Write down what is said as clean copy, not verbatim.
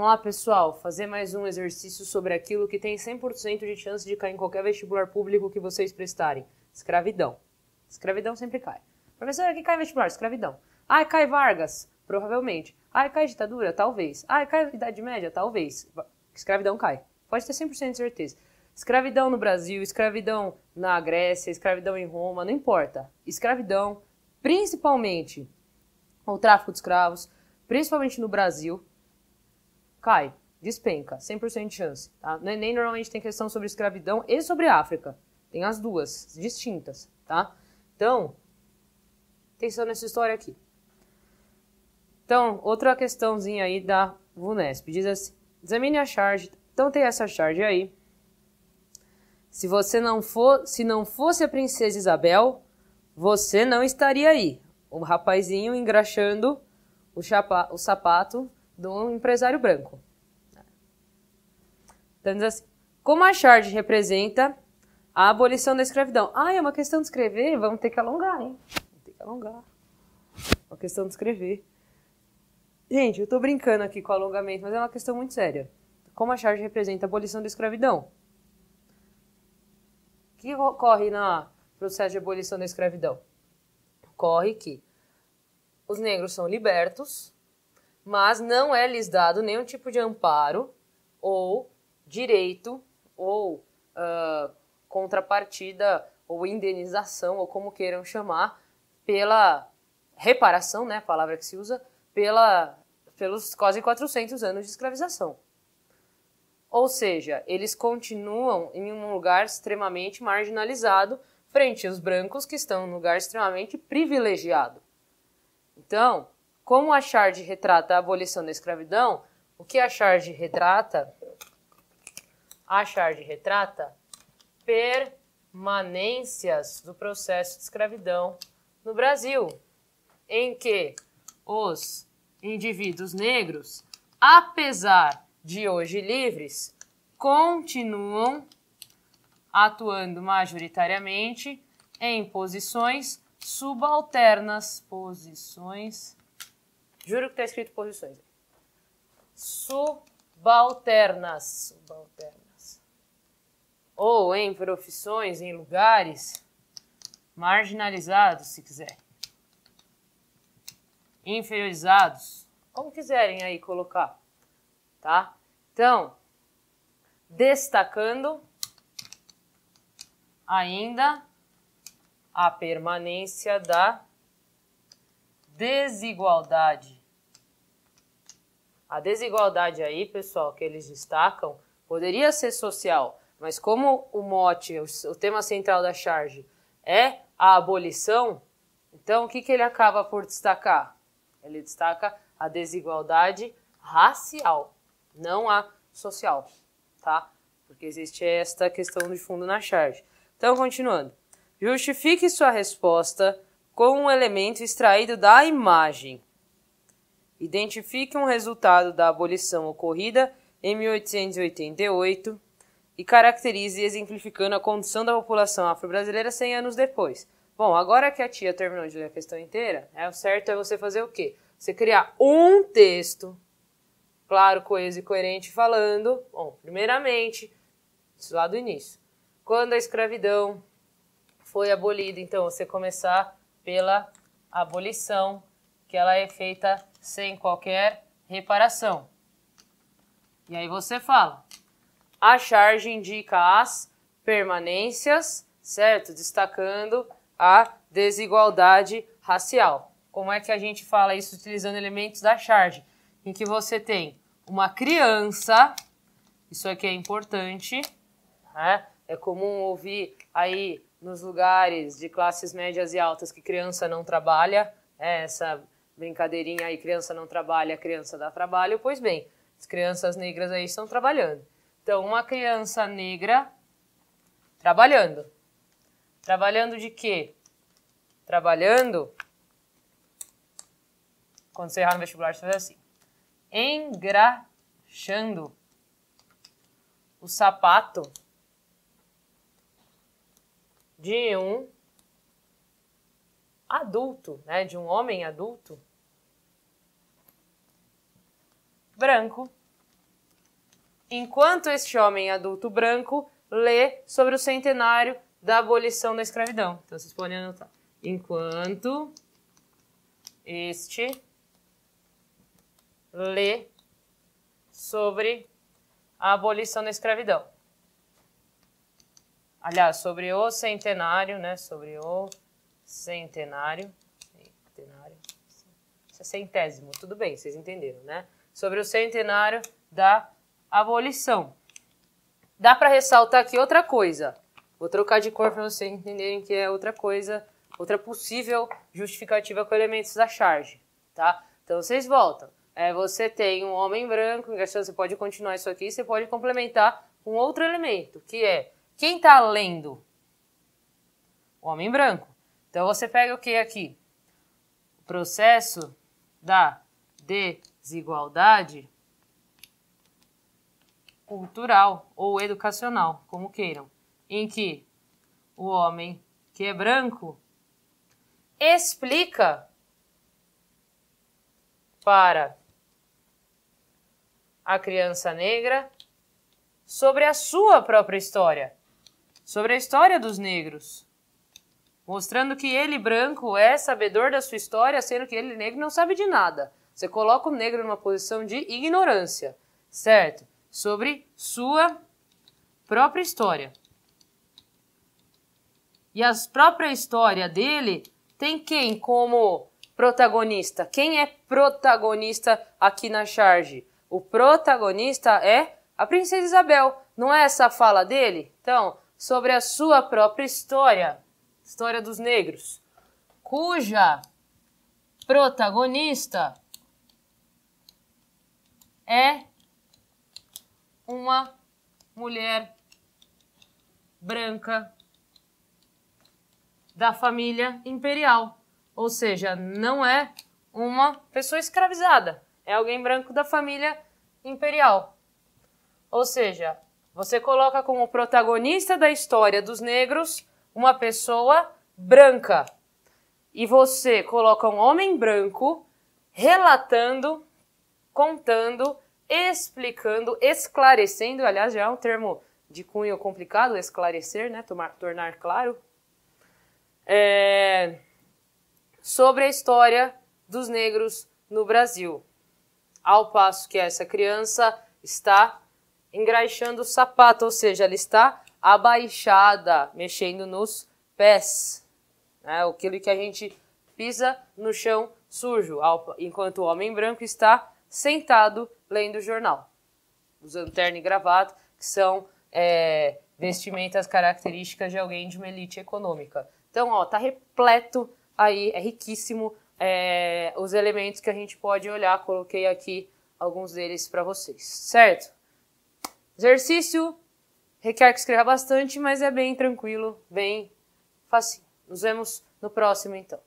Vamos lá, pessoal, fazer mais um exercício sobre aquilo que tem 100% de chance de cair em qualquer vestibular público que vocês prestarem. Escravidão. Escravidão sempre cai. Professor, aqui cai vestibular? Escravidão. Ai, cai Vargas? Provavelmente. Ai, cai ditadura? Talvez. Ai, cai Idade Média? Talvez. Escravidão cai. Pode ter 100% de certeza. Escravidão no Brasil, escravidão na Grécia, escravidão em Roma, não importa. Escravidão, principalmente o tráfico de escravos, principalmente no Brasil, cai, despenca, 100% de chance. Tá? Nem normalmente tem questão sobre escravidão e sobre África. Tem as duas, distintas. Tá? Então, atenção nessa história aqui. Então, outra questãozinha aí da VUNESP. Diz assim, examine a charge. Então tem essa charge aí. Se não fosse a princesa Isabel, você não estaria aí. O rapazinho engraxando o sapato do empresário branco. Então diz assim, como a charge representa a abolição da escravidão? Ah, é uma questão de escrever? Vamos ter que alongar, hein? Vamos ter que alongar. Uma questão de escrever. Gente, eu tô brincando aqui com o alongamento, mas é uma questão muito séria. Como a charge representa a abolição da escravidão? O que ocorre no processo de abolição da escravidão? Ocorre que os negros são libertos, mas não é lhes dado nenhum tipo de amparo ou direito ou contrapartida ou indenização, ou como queiram chamar, pela reparação, né, a palavra que se usa, pelos quase 400 anos de escravização. Ou seja, eles continuam em um lugar extremamente marginalizado frente aos brancos que estão em um lugar extremamente privilegiado. Então, como a charge retrata a abolição da escravidão, o que a charge retrata? A charge retrata permanências do processo de escravidão no Brasil, em que os indivíduos negros, apesar de hoje livres, continuam atuando majoritariamente em posições subalternas. Posições. Juro que está escrito posições. Subalternas. Ou em profissões, em lugares marginalizados, se quiser. Inferiorizados. Como quiserem aí colocar. Tá? Então, destacando ainda a permanência da desigualdade. A desigualdade aí, pessoal, que eles destacam, poderia ser social, mas como o mote, o tema central da charge é a abolição, então o que ele acaba por destacar? Ele destaca a desigualdade racial. Não a social, tá? Porque existe esta questão de fundo na charge. Então, continuando. Justifique sua resposta com um elemento extraído da imagem. Identifique um resultado da abolição ocorrida em 1888 e caracterize exemplificando a condição da população afro-brasileira 100 anos depois. Bom, agora que a tia terminou de ler a questão inteira, o certo é você fazer o quê? Você criar um texto claro, coeso e coerente, falando, bom, primeiramente, isso lá do início, quando a escravidão foi abolida, então você começar pela abolição, que ela é feita sem qualquer reparação. E aí você fala, a charge indica as permanências, certo? Destacando a desigualdade racial. Como é que a gente fala isso utilizando elementos da charge? Em que você tem uma criança, isso aqui é importante, né? É comum ouvir aí nos lugares de classes médias e altas que criança não trabalha, essa brincadeirinha aí, criança não trabalha, criança dá trabalho, pois bem, as crianças negras aí estão trabalhando. Então, uma criança negra trabalhando. Trabalhando de quê? Trabalhando, quando você errar no vestibular, você faz assim. Engraxando o sapato de um adulto, né, de um homem adulto branco enquanto este homem adulto branco lê sobre o centenário da abolição da escravidão. Então, vocês podem anotar. Enquanto este lê sobre a abolição da escravidão. Aliás, sobre o centenário, né? Sobre o centenário. Isso é centésimo, tudo bem, vocês entenderam, né? Sobre o centenário da abolição. Dá para ressaltar aqui outra coisa. Vou trocar de cor para vocês entenderem que é outra coisa, outra possível justificativa com elementos da charge, tá? Então, vocês voltam. Você tem um homem branco, você pode continuar isso aqui, você pode complementar com outro elemento, que é quem está lendo? O homem branco. Então, você pega o que aqui? O processo da desigualdade cultural ou educacional, como queiram, em que o homem que é branco explica para a criança negra sobre a sua própria história, sobre a história dos negros, mostrando que ele, branco, é sabedor da sua história, sendo que ele, negro, não sabe de nada. Você coloca o negro numa posição de ignorância, certo? Sobre sua própria história. E a própria história dele tem quem como protagonista? Quem é protagonista aqui na charge? O protagonista é a princesa Isabel. Não é essa a fala dele? Então, sobre a sua própria história, história dos negros, cuja protagonista é uma mulher branca da família imperial. Ou seja, não é uma pessoa escravizada, é alguém branco da família imperial. Ou seja, você coloca como protagonista da história dos negros uma pessoa branca. E você coloca um homem branco relatando, contando, explicando, esclarecendo, aliás, já é um termo de cunho complicado, esclarecer, né? Tornar claro, sobre a história dos negros no Brasil. Ao passo que essa criança está engraxando o sapato, ou seja, ela está abaixada, mexendo nos pés, né? Aquilo que a gente pisa no chão sujo, enquanto o homem branco está sentado lendo o jornal, usando terno e gravata, que são vestimentas características de alguém de uma elite econômica. Então, ó, tá repleto aí, é riquíssimo os elementos que a gente pode olhar. Coloquei aqui alguns deles para vocês, certo? Exercício requer que escreva bastante, mas é bem tranquilo, bem fácil. Nos vemos no próximo, então.